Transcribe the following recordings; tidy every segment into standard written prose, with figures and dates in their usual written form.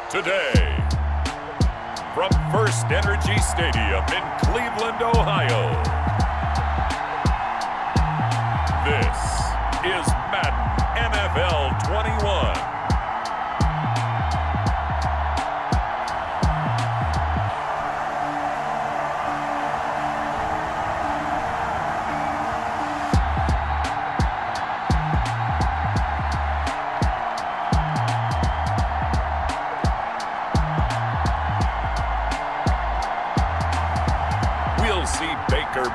Today, from First Energy Stadium in Cleveland, Ohio, this is Madden NFL 21.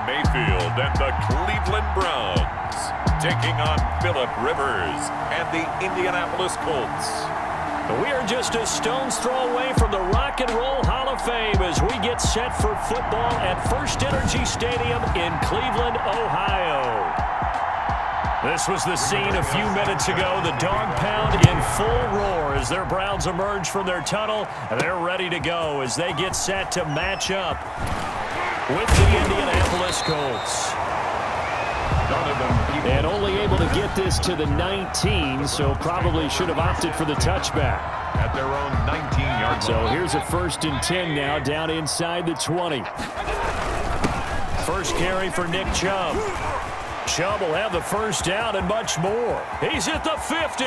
Mayfield and the Cleveland Browns taking on Phillip Rivers and the Indianapolis Colts. We are just a stone's throw away from the Rock and Roll Hall of Fame as we get set for football at First Energy Stadium in Cleveland, Ohio. This was the scene a few minutes ago. The dog pound in full roar as their Browns emerge from their tunnel. And they're ready to go as they get set to match up with the Indianapolis Colts. And only able to get this to the 19, so probably should have opted for the touchback. At their own 19-yard line. So here's a 1st and 10 now, down inside the 20. First carry for Nick Chubb. Chubb will have the first down and much more. He's at the 50.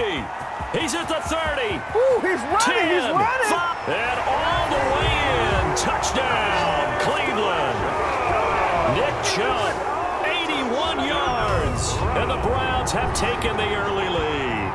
He's at the 30. Ooh, he's running, 10, he's running. 5, and all the way in. Touchdown, Cleveland. Nick Chubb, 81 yards. And the Browns have taken the early lead.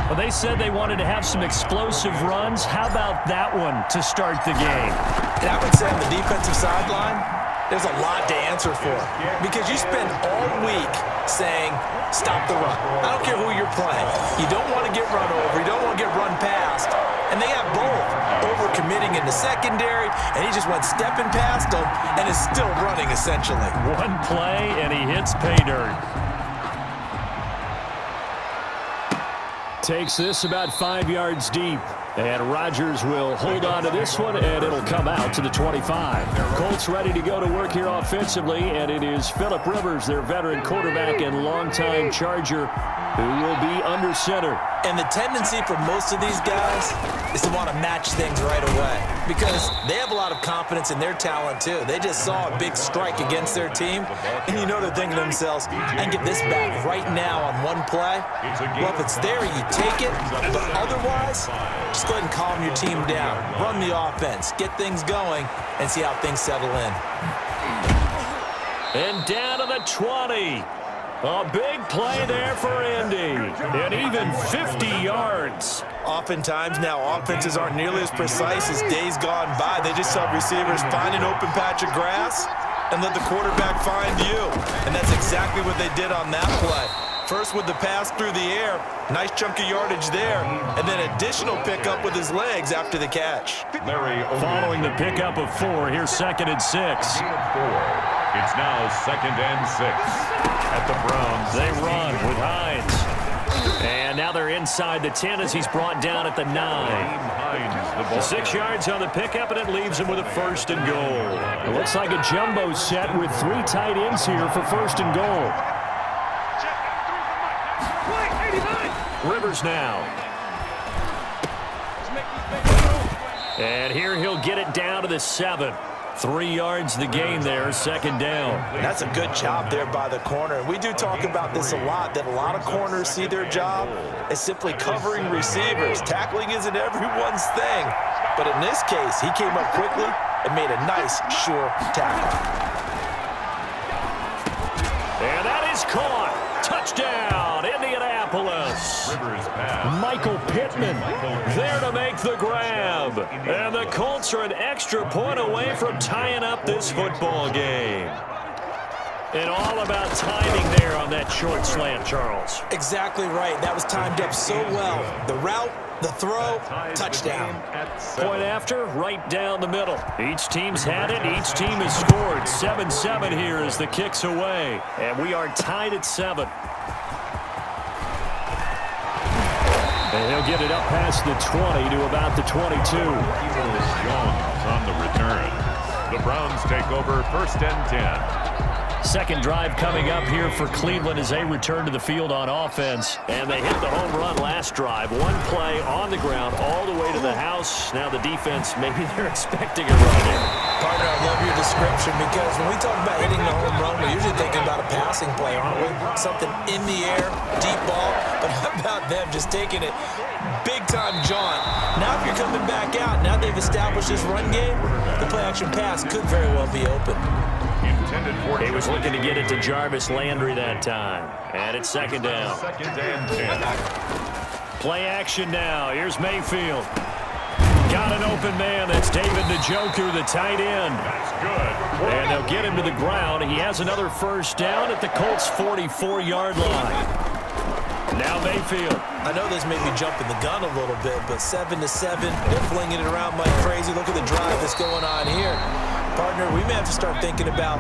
Well, they said they wanted to have some explosive runs. How about that one to start the game? And I would say on the defensive sideline, there's a lot to answer for. Because you spend all week saying, stop the run. I don't care who you're playing. You don't want to get run over. You don't want to get run past. And they have both. Over-committing in the secondary, and he just went stepping past them and is still running, essentially. One play, and he hits pay dirt. Takes this about 5 yards deep. And Rodgers will hold on to this one, and it'll come out to the 25. Colts ready to go to work here offensively, and it is Phillip Rivers, their veteran quarterback and longtime Charger, who will be under center. And the tendency for most of these guys is to want to match things right away because they have a lot of confidence in their talent, too. They just saw a big strike against their team, and you know they're thinking to themselves, I can get this back right now on one play. Well, if it's there, you take it, but otherwise, just go ahead and calm your team down. Run the offense, get things going, and see how things settle in. And down to the 20. A big play there for Indy. And even 50 yards. Oftentimes now, offenses aren't nearly as precise as days gone by. They just have receivers find an open patch of grass and let the quarterback find you. And that's exactly what they did on that play. First with the pass through the air, nice chunk of yardage there, and then additional pickup with his legs after the catch. Following the pickup of 4, here's 2nd and 6. It's now 2nd and 6. At the Browns, they run with Hines. And now they're inside the 10 as he's brought down at the 9. 6 yards on the pickup, and it leaves him with a 1st and goal. It looks like a jumbo set with 3 tight ends here for 1st and goal. Rivers now. And here he'll get it down to the 7. 3 yards the gain there, 2nd down. That's a good job there by the corner. We do talk about this a lot, that a lot of corners see their job as simply covering receivers. Tackling isn't everyone's thing. But in this case, he came up quickly and made a nice, sure tackle. And that is caught. Touchdown, Indianapolis. Michael Pittman there to make the grab. And the Colts are an extra point away from tying up this football game. And all about timing there on that short slant, Charles. Exactly right. That was timed up so well. The route, the throw, touchdown. Point after, right down the middle. Each team's had it. Each team has scored. 7-7 here as the kick's away. And we are tied at 7. And he'll get it up past the 20 to about the 22. Jones on the return. The Browns take over 1st and 10. Second drive coming up here for Cleveland as they return to the field on offense. And they hit the home run last drive. One play on the ground all the way to the house. Now the defense, maybe they're expecting a run here. Partner, I love your description because when we talk about hitting the home run, we're usually thinking about a passing play, aren't we? Something in the air, deep ball. But how about them just taking it big-time jaunt? Now if you're coming back out, now they've established this run game, the play-action pass could very well be open. He was looking to get it to Jarvis Landry that time. And it's second down. Play action now. Here's Mayfield. Got an open man. That's David Njoku, the tight end. That's good. And they'll get him to the ground. He has another first down at the Colts' 44-yard line. Now Mayfield. I know this may be jumping the gun a little bit, but 7-7, they're flinging it around like crazy. Look at the drive that's going on here. Partner, we may have to start thinking about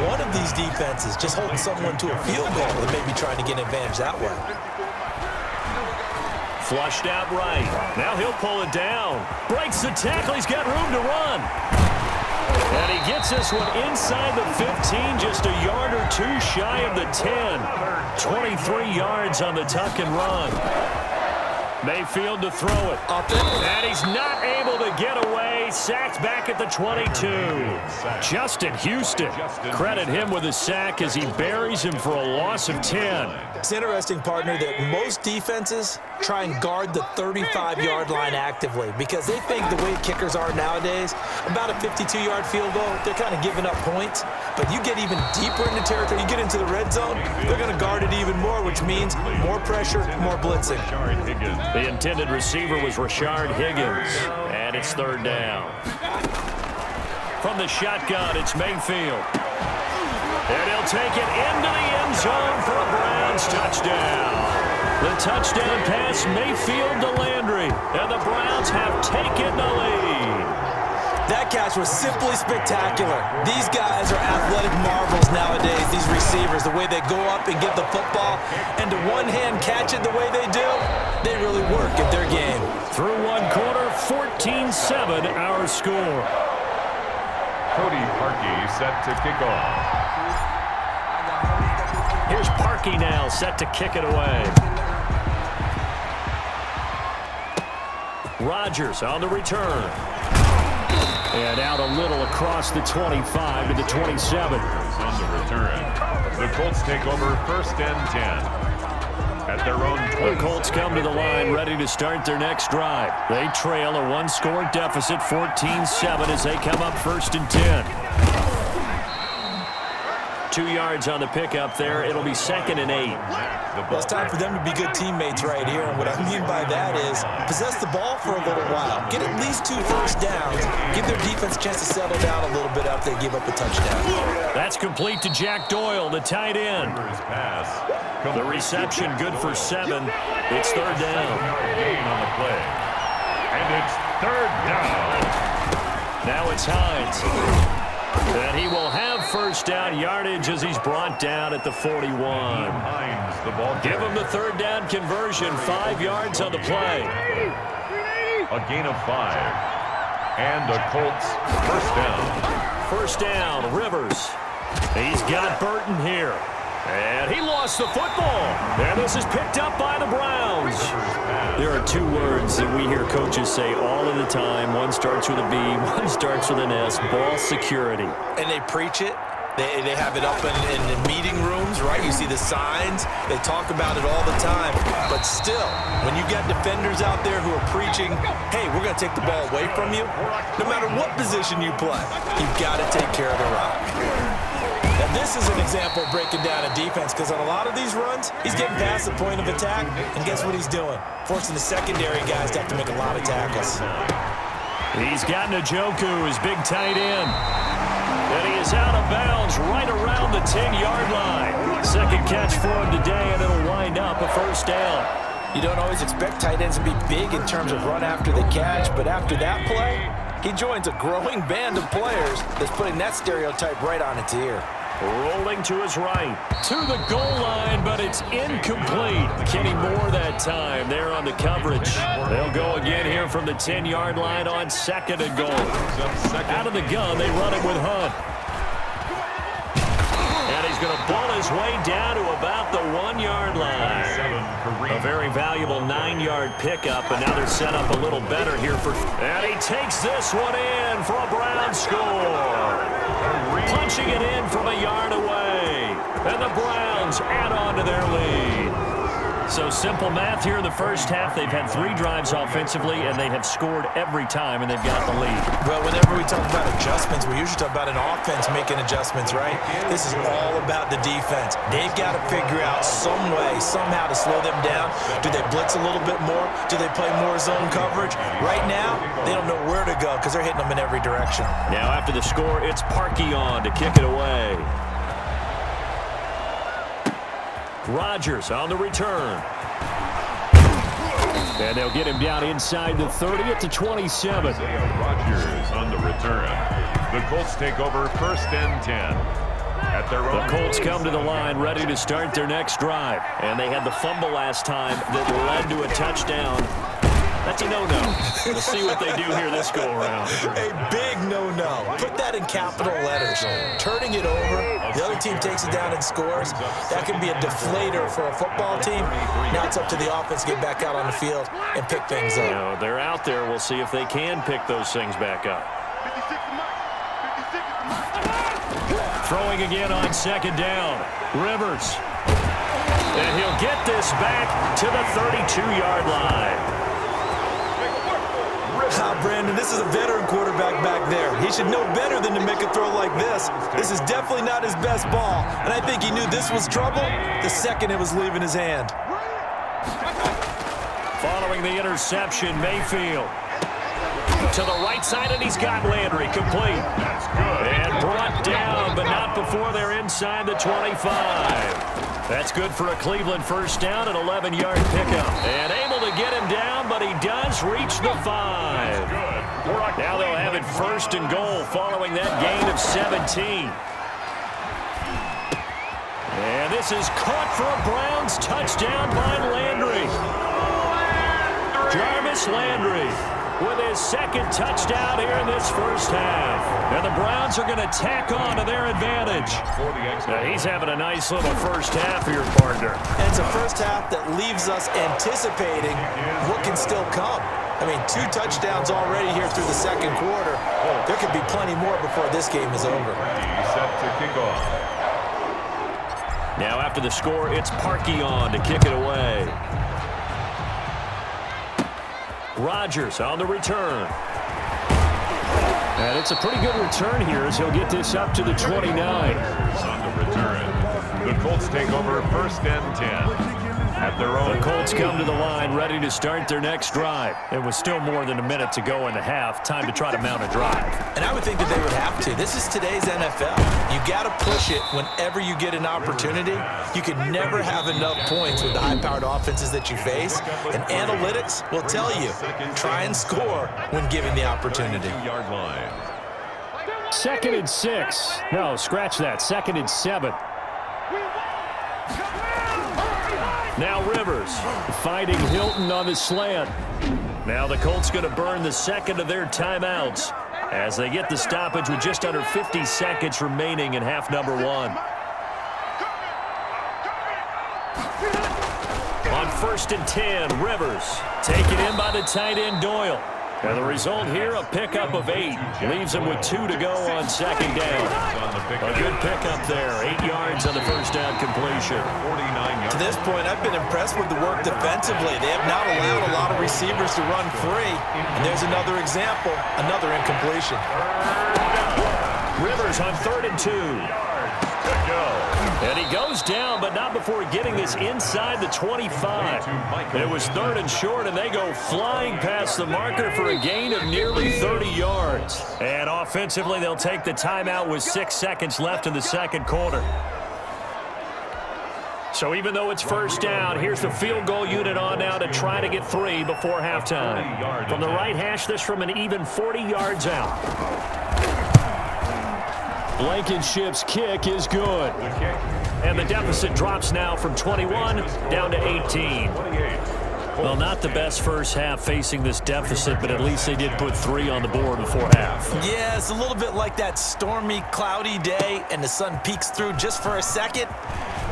one of these defenses just holding someone to a field goal and maybe trying to get an advantage that way. Flushed out right. Now he'll pull it down. Breaks the tackle. He's got room to run. And he gets this one inside the 15, just a yard or two shy of the 10. 23 yards on the tuck and run. Mayfield to throw it. Up it. And he's not able to get away. Sacked back at the 22. Justin Houston. Credit him with a sack as he buries him for a loss of 10. It's interesting, partner, that most defenses try and guard the 35-yard line actively because they think the way kickers are nowadays, about a 52-yard field goal, they're kind of giving up points. But you get even deeper into territory, you get into the red zone, they're going to guard it even more, which means more pressure, more blitzing. The intended receiver was Rashard Higgins, and it's third down. From the shotgun, it's Mayfield. And he'll take it into the end zone for a Browns touchdown. The touchdown pass, Mayfield to Landry, and the Browns have taken the lead. That catch was simply spectacular. These guys are athletic marvels nowadays, these receivers, the way they go up and get the football, and to one-hand catch it the way they do, they really work at their game. Through one quarter, 14-7 our score. Cody Parkey set to kick off. Here's Parkey now, set to kick it away. Rodgers on the return. And out a little across the 25 to the 27. On the return, the Colts take over first and 10 at their own 20. The Colts come to the line ready to start their next drive. They trail a one-score deficit, 14-7, as they come up first and 10. 2 yards on the pickup there. It'll be second and 8. Well, it's time for them to be good teammates right here. And what I mean by that is possess the ball for a little while. Get at least 2 first downs. Give their defense a chance to settle down a little bit after they give up a touchdown. That's complete to Jack Doyle, the tight end. The reception good for 7. It's third down. Gain on the play. And it's third down. Now it's Hines. And he will have first down yardage as he's brought down at the 41. Hines, the ball. Give him the third down conversion, 5 yards on the play. A gain of 5. And a Colts first down. First down, Rivers. He's got Burton here. And he lost the football. And this is picked up by the Browns. There are 2 words that we hear coaches say all of the time. One starts with a B, one starts with an S, ball security. And they preach it. They have it up in the meeting rooms, right? You see the signs. They talk about it all the time. But still, when you got defenders out there who are preaching, hey, we're going to take the ball away from you, no matter what position you play, you've got to take care of the rock. Now, this is an example of breaking down a defense because on a lot of these runs, he's getting past the point of attack, and guess what he's doing? Forcing the secondary guys to have to make a lot of tackles. He's got Njoku, his big tight end. And he is out of bounds right around the 10-yard line. Second catch for him today, and it'll wind up a first down. You don't always expect tight ends to be big in terms of run after the catch, but after that play, he joins a growing band of players that's putting that stereotype right on its ear. Rolling to his right, to the goal line, but it's incomplete. Kenny Moore that time there on the coverage. They'll go again here from the 10-yard line on second and goal. Out of the gun, they run it with Hunt. And he's going to bull his way down to about the 1-yard line. A very valuable 9-yard pickup, and now they're set up a little better here for... And he takes this one in for a Browns score. Punching it in from a yard away. And the Browns add on to their lead. So simple math here in the first half. They've had 3 drives offensively, and they have scored every time, and they've got the lead. Well, whenever we talk about adjustments, we usually talk about an offense making adjustments, right? This is all about the defense. They've got to figure out some way, somehow to slow them down. Do they blitz a little bit more? Do they play more zone coverage? Right now, they don't know where to go because they're hitting them in every direction. Now after the score, it's Parkey on to kick it away. Rodgers on the return. And they'll get him down inside the 30 at the 27. Rodgers on the return. The Colts take over 1st and 10. At their own. The Colts come to the line ready to start their next drive. And they had the fumble last time that led to a touchdown. That's a no-no. We'll see what they do here this go-around. A big no-no. Put that in capital letters. Turning it over, the other team takes it down and scores. That can be a deflator for a football team. Now it's up to the offense to get back out on the field and pick things up. You know, they're out there. We'll see if they can pick those things back up. Throwing again on 2nd down. Rivers. And he'll get this back to the 32-yard line. Brandon, this is a veteran quarterback back there. He should know better than to make a throw like this. This is definitely not his best ball, and I think he knew this was trouble the second it was leaving his hand. Following the interception, Mayfield to the right side, and he's got Landry complete. That's good. And brought down, but not before they're inside the 25. That's good for a Cleveland first down, an 11-yard pickup. And able to get him down, but he does reach the 5. Now they'll have it 1st and goal following that gain of 17. And this is caught for a Browns touchdown by Landry. Jarvis Landry with his 2nd touchdown here in this first half. And the Browns are going to tack on to their advantage. Now he's having a nice little first half for your partner. And it's a first half that leaves us anticipating what can still come. I mean, 2 touchdowns already here through the 2nd quarter. There could be plenty more before this game is over. Set to kick off. Now after the score, it's Parkey on to kick it away. Rodgers on the return. And it's a pretty good return here as he'll get this up to the 29. On the return. The Colts take over 1st and 10. At their own. The Colts come to the line ready to start their next drive. It was still more than a minute to go in the half. Time to try to mount a drive. And I would think that they would have to. This is today's NFL. You got to push it whenever you get an opportunity. You can never have enough points with the high-powered offenses that you face. And analytics will tell you, try and score when given the opportunity. 2-yard line. 2nd and 6. No, scratch that. 2nd and 7. Now Rivers finding Hilton on the slant. Now the Colts going to burn the 2nd of their timeouts as they get the stoppage with just under 50 seconds remaining in half number 1. On 1st and 10, Rivers taken in by the tight end Doyle. And the result here, a pickup of 8. Leaves him with 2 to go on 2nd down. A good pickup there. 8 yards on the first down completion. 49 yards. To this point, I've been impressed with the work defensively. They have not allowed a lot of receivers to run free. And there's another example, another incompletion. Rivers on 3rd and 2. And he goes down, but not before getting this inside the 25. It was 3rd and short, and they go flying past the marker for a gain of nearly 30 yards. And offensively, they'll take the timeout with 6 seconds left in the 2nd quarter. So even though it's first down, here's the field goal unit on now to try to get 3 before halftime. From the right hash, this from an even 40 yards out. Blankenship's kick is good. And the deficit drops now from 21 down to 18. Well, not the best first half facing this deficit, but at least they did put 3 on the board before half. Yeah, it's a little bit like that stormy, cloudy day, and the sun peeks through just for a second.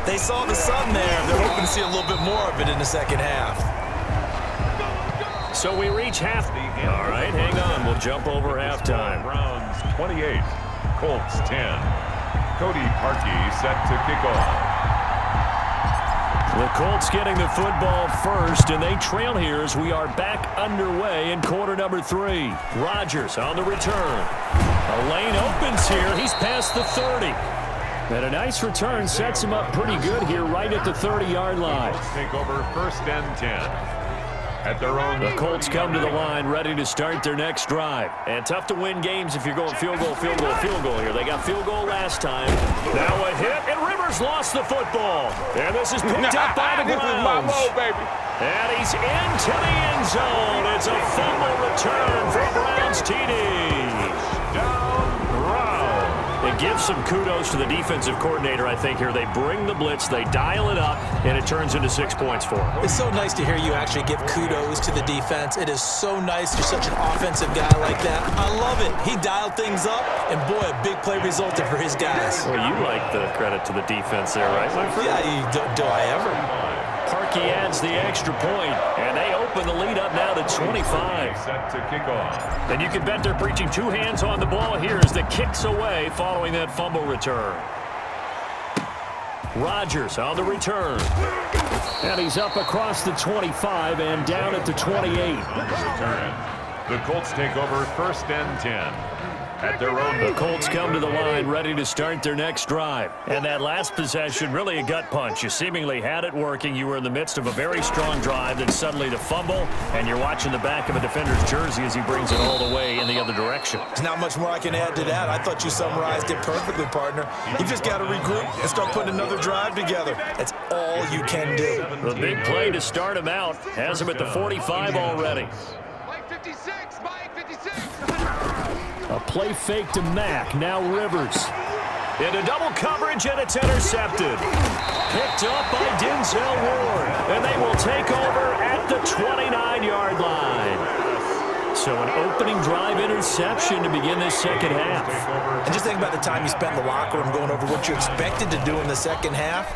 They saw the sun there. They're hoping to see a little bit more of it in the second half. So we reach half. All right, hang on. We'll jump over halftime. Browns 28, Colts 10. Cody Parkey set to kick off. The Colts getting the football first, and they trail here as we are back underway in quarter number 3. Rodgers on the return. A lane opens here. He's past the 30. And a nice return sets him up pretty good here right at the 30-yard line. Take over first and 10. At their own. The Colts come to the line ready to start their next drive. And tough to win games if you're going field goal, field goal, field goal here. They got field goal last time. Now a hit, and Rivers lost the football. And this is picked up by the Browns. And he's into the end zone. It's a fumble return for Browns TD. It gives some kudos to the defensive coordinator, I think, here. They bring the blitz, they dial it up, and it turns into 6 points for them. It's so nice to hear you actually give kudos to the defense. It is so nice. You're such an offensive guy like that. I love it. He dialed things up, and boy, a big play resulted for his guys. Well, you like the credit to the defense there, right, my friend? Yeah, do I ever? Parkey adds the extra point, and they open the lead up now to 25. Set to kick off. And you can bet they're preaching 2 hands on the ball here as the kick's away following that fumble return. Rodgers on the return. And he's up across the 25 and down at the 28. The Colts take over first and 10. At their own. The Colts come to the line ready to start their next drive. And that last possession, really a gut punch. You seemingly had it working. You were in the midst of a very strong drive. Then suddenly the fumble, and you're watching the back of a defender's jersey as he brings it all the way in the other direction. There's not much more I can add to that. I thought you summarized it perfectly, partner. You just got to regroup and start putting another drive together. That's all you can do. The big play to start him out has him at the 45 already. A play fake to Mack. Now Rivers. Into double coverage, and it's intercepted. Picked up by Denzel Ward. And they will take over at the 29-yard line. So an opening drive interception to begin this second half. And just think about the time you spent in the locker room going over what you expected to do in the second half.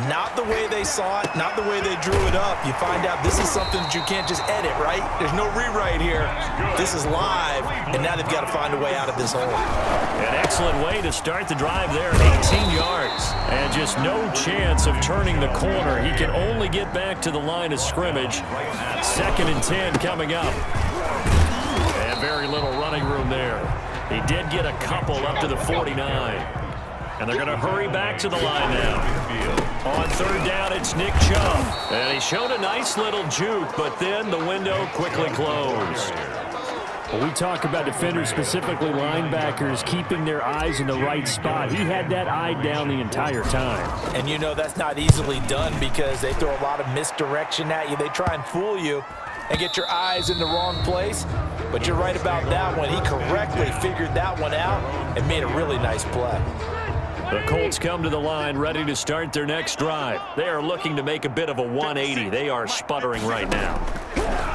Not the way they saw it, not the way they drew it up. You find out this is something that you can't just edit, right? There's no rewrite here. This is live, and now they've got to find a way out of this hole. An excellent way to start the drive there at 18 yards. And just no chance of turning the corner. He can only get back to the line of scrimmage. 2nd and 10 coming up. And very little running room there. He did get a couple up to the 49. And they're going to hurry back to the line now. On 3rd down, it's Nick Chubb. And he showed a nice little juke, but then the window quickly closed. Well, we talk about defenders, specifically linebackers, keeping their eyes in the right spot. He had that eye down the entire time. And you know that's not easily done because they throw a lot of misdirection at you. They try and fool you and get your eyes in the wrong place. But you're right about that one. He correctly figured that one out and made a really nice play. The Colts come to the line ready to start their next drive. They are looking to make a bit of a 180. They are sputtering right now.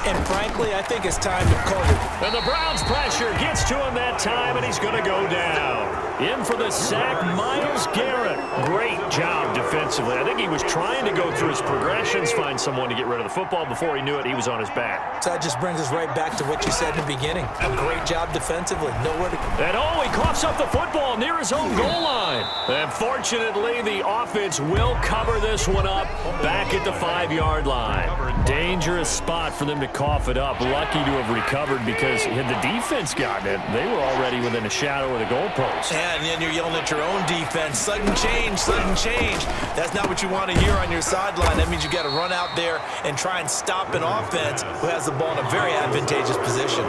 And frankly, I think it's time to call it. And the Browns pressure gets to him that time, and he's going to go down. In for the sack, Myles Garrett. Great job defensively. I think he was trying to go through his progressions, find someone to get rid of the football. Before he knew it, he was on his back. So that just brings us right back to what you said in the beginning. A great job defensively. Nowhere to... And he coughs up the football near his own goal line. And fortunately, the offense will cover this one up back at the 5-yard line. Dangerous spot for them to cough it up. Lucky to have recovered because had the defense gotten it, they were already within a shadow of the goalpost. And then you're yelling at your own defense. Sudden change, sudden change. That's not what you want to hear on your sideline. That means you got to run out there and try and stop an offense who has the ball in a very advantageous position.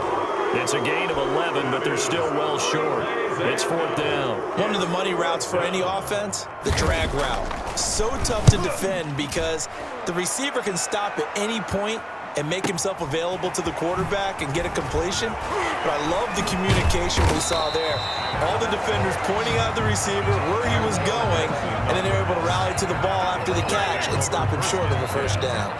It's a gain of 11, but they're still well short. It's 4th down. One of the money routes for any offense, the drag route. So tough to defend because the receiver can stop at any point and make himself available to the quarterback and get a completion. But I love the communication we saw there. All the defenders pointing out the receiver where he was going, and then they're able to rally to the ball after the catch and stop him short of a first down.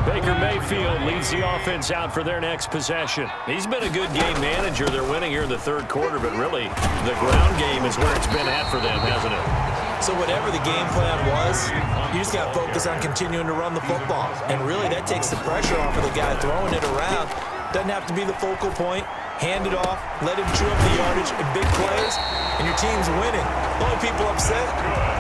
Baker Mayfield leads the offense out for their next possession. He's been a good game manager. They're winning here in the third quarter, but really the ground game is where it's been at for them, hasn't it? So whatever the game plan was, you just got to focus on continuing to run the football. And really, that takes the pressure off of the guy throwing it around. Doesn't have to be the focal point. Hand it off, let him chew up the yardage in big plays, and your team's winning. The only people upset,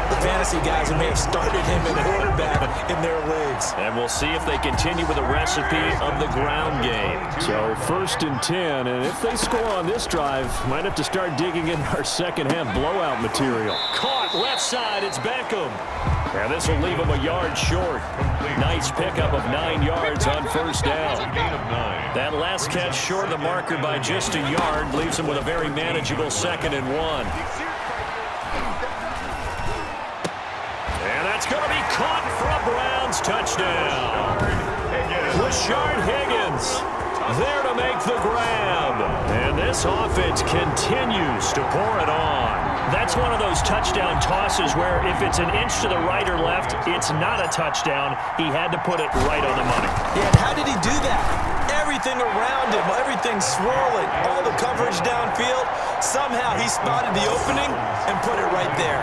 the fantasy guys who may have started him at quarterback in their leagues. And we'll see if they continue with the recipe of the ground game. So 1st and 10, and if they score on this drive, might have to start digging in our second half blowout material. Caught left side, it's Beckham. And this will leave him a yard short. Nice pickup of 9 yards on first down. That last catch short of the marker by just a yard leaves him with a very manageable 2nd and 1. And that's going to be caught for a Browns touchdown. Rashard Higgins there to make the grab. And this offense continues to pour it on. That's one of those touchdown tosses where if it's an inch to the right or left, it's not a touchdown. He had to put it right on the money. Yeah, and how did he do that? Everything around him, everything swirling, all the coverage downfield. Somehow he spotted the opening and put it right there.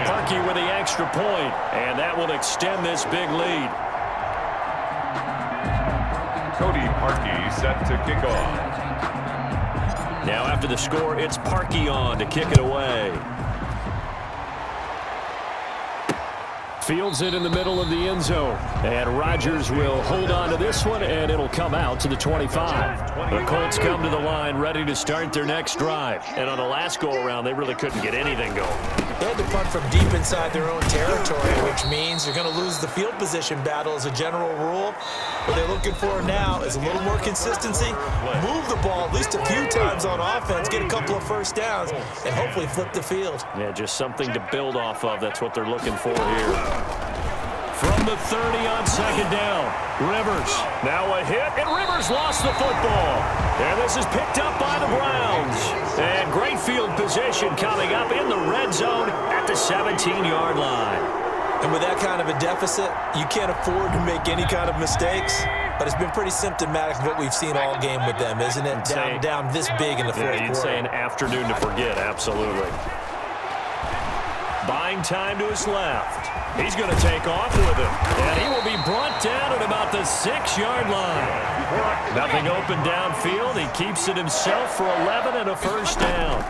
Parkey with the extra point, and that will extend this big lead. Cody Parkey set to kick off. Now after the score, it's Parkey on to kick it away. Fields it in the middle of the end zone. And Rodgers will hold on to this one, and it'll come out to the 25. The Colts come to the line ready to start their next drive. And on the last go-around, they really couldn't get anything going. They had to punt from deep inside their own territory, which means they're going to lose the field position battle as a general rule. What they're looking for now is a little more consistency, move the ball at least a few times on offense, get a couple of first downs, and hopefully flip the field. Yeah, just something to build off of. That's what they're looking for here. From the 30 on 2nd down, Rivers. Now a hit, and Rivers lost the football. And this is picked up by the Browns. And great field position coming up in the red zone at the 17-yard line. And with that kind of a deficit, you can't afford to make any kind of mistakes. But it's been pretty symptomatic of what we've seen all game with them, isn't it? Down this big in the fourth quarter. You'd say an afternoon to forget, absolutely. Buying time to his left. He's going to take off with it. And he will be brought down at about the 6-yard line. Nothing open downfield. He keeps it himself for 11 and a first down.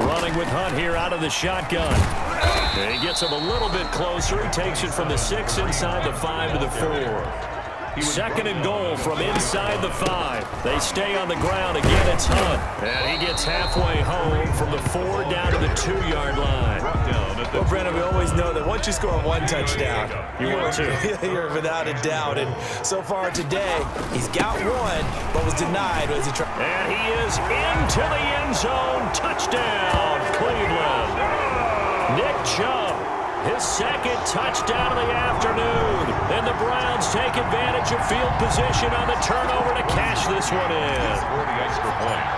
Running with Hunt here out of the shotgun. And he gets him a little bit closer. He takes it from the 6 inside the 5 to the 4. 2nd and goal from inside the 5. They stay on the ground. Again, it's Hunt. And he gets halfway home from the 4 down to the 2-yard line. Well, Brandon, we always know that once you score one touchdown, you're without a doubt. And so far today, he's got one, but was denied as he tried. And he is into the end zone. Touchdown, Cleveland. Nick Chubb, his 2nd touchdown of the afternoon. And the Browns take advantage of field position on the turnover to cash this one in.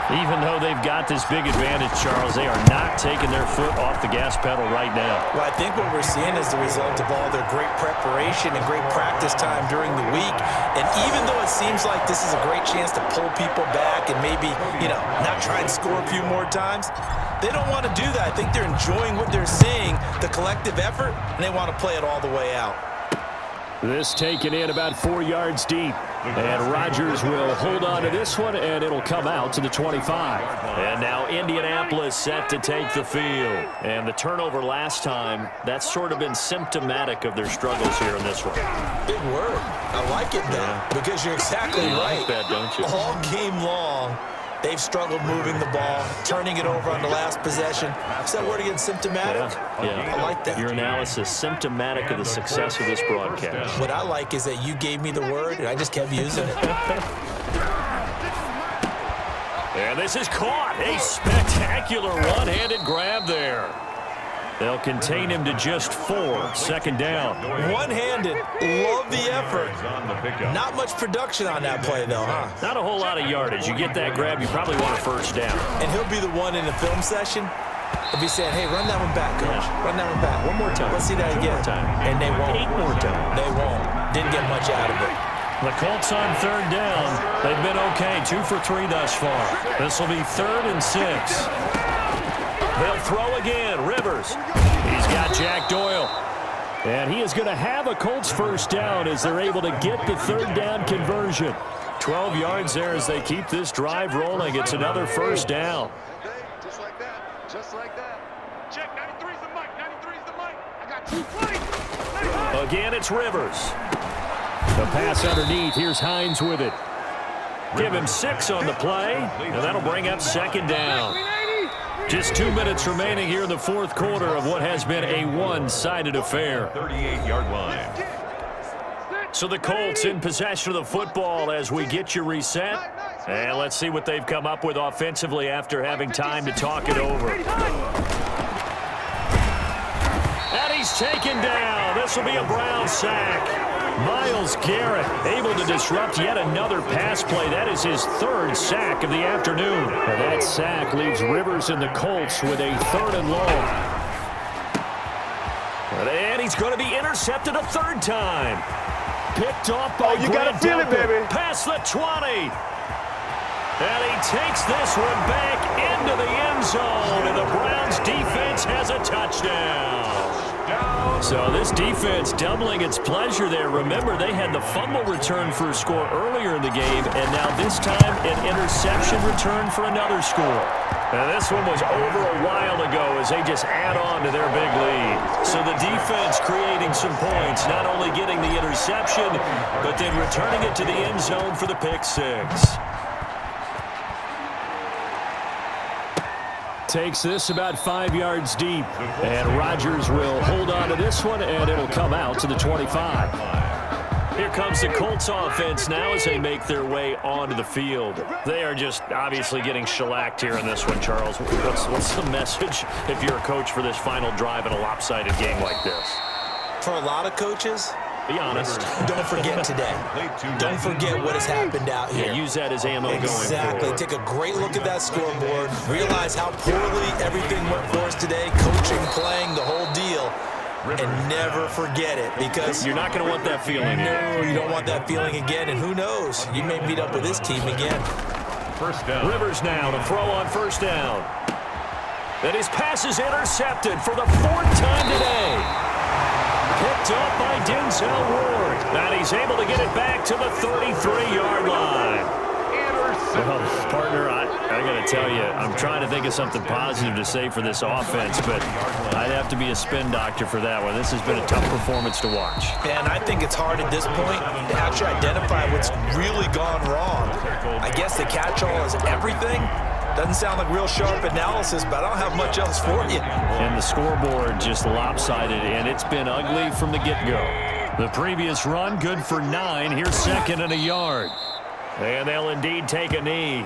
Even though they've got this big advantage, Charles, they are not taking their foot off the gas pedal right now. Well, I think what we're seeing is the result of all their great preparation and great practice time during the week. And even though it seems like this is a great chance to pull people back and maybe, not try and score a few more times, they don't want to do that. I think they're enjoying what they're seeing, the collective effort, and they want to play it all the way out. This taken in about 4 yards deep. And Rodgers will hold on to this one, and it'll come out to the 25. And now Indianapolis set to take the field. And the turnover last time, that's sort of been symptomatic of their struggles here in this one. Big word. I like it, though, because you're exactly right. You like that, don't you? All game long, they've struggled moving the ball, turning it over on the last possession. Is that word again, symptomatic? Yeah. I like that. Your analysis, symptomatic of the success of this broadcast. What I like is that you gave me the word, and I just kept using it. And this is caught. A spectacular one-handed grab there. They'll contain him to just 4. Second down. One-handed. Love the effort. Not much production on that play, though, huh? Not a whole lot of yardage. You get that grab, you probably want a first down. And he'll be the one in the film session. He'll be saying, hey, run that one back, coach. Run that one back. One more time. Let's see that again. One more time. And they won't. 8 more times. They won't. Didn't get much out of it. The Colts on third down. They've been okay. 2 for 3 thus far. This will be 3rd and 6. They'll throw again. Rivers. He's got Jack Doyle. And he is going to have a Colts first down as they're able to get the third down conversion. 12 yards there as they keep this drive rolling. It's another first down. Just like that. Just like that. Check. 93's the mic. 93's the mic. I got 220. Again, it's Rivers. The pass underneath. Here's Hines with it. Give him 6 on the play, and that'll bring up second down. Just 2 minutes remaining here in the fourth quarter of what has been a one-sided affair. 38-yard line. So the Colts in possession of the football as we get you reset. And let's see what they've come up with offensively after having time to talk it over. And he's taken down. This will be a Brown sack. Myles Garrett able to disrupt yet another pass play. That is his 3rd sack of the afternoon. And that sack leaves Rivers and the Colts with a 3rd and long. And he's going to be intercepted a 3rd time. Picked off by you got to feel it, baby. Past the 20. And he takes this one back into the end zone. And the Browns defense has a touchdown. So this defense doubling its pleasure there. Remember, they had the fumble return for a score earlier in the game, and now this time an interception return for another score. And this one was over a while ago as they just add on to their big lead. So the defense creating some points, not only getting the interception, but then returning it to the end zone for the pick 6. Takes this about 5 yards deep, and Rodgers will hold on to this one, and it'll come out to the 25. Here comes the Colts offense now as they make their way onto the field. They are just obviously getting shellacked here in this one, Charles. What's the message if you're a coach for this final drive in a lopsided game like this? For a lot of coaches, be honest. Don't forget today. Don't forget what has happened out here. Yeah, use that as ammo going forward. Exactly. Take a great look at that scoreboard. Realize how poorly everything went for us today. Coaching, playing, the whole deal. And never forget it, because you're not going to want that feeling. No, you don't want that feeling again. And who knows? You may meet up with this team again. First down. Rivers now to throw on first down. And his pass is intercepted for the 4th time today. Picked up by Denzel Ward. And he's able to get it back to the 33-yard line. Well, partner, I got to tell you, I'm trying to think of something positive to say for this offense, but I'd have to be a spin doctor for that one. This has been a tough performance to watch. And I think it's hard at this point to actually identify what's really gone wrong. I guess the catch-all is everything. Doesn't sound like real sharp analysis, but I don't have much else for you. And the scoreboard just lopsided, and it's been ugly from the get-go. The previous run, good for 9. Here's 2nd and a yard. And they'll indeed take a knee.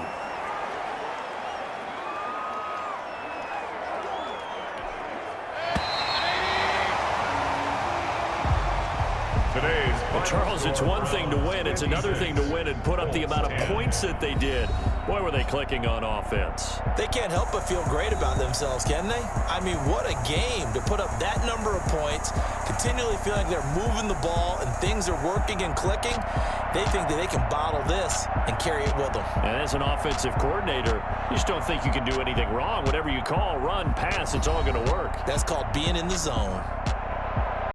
Well, Charles, it's one thing to win. It's another thing to win and put up the amount of points that they did. Boy, were they clicking on offense. They can't help but feel great about themselves, can they? I mean, what a game to put up that number of points, continually feeling like they're moving the ball and things are working and clicking. They think that they can bottle this and carry it with them. And as an offensive coordinator, you just don't think you can do anything wrong. Whatever you call, run, pass, it's all going to work. That's called being in the zone.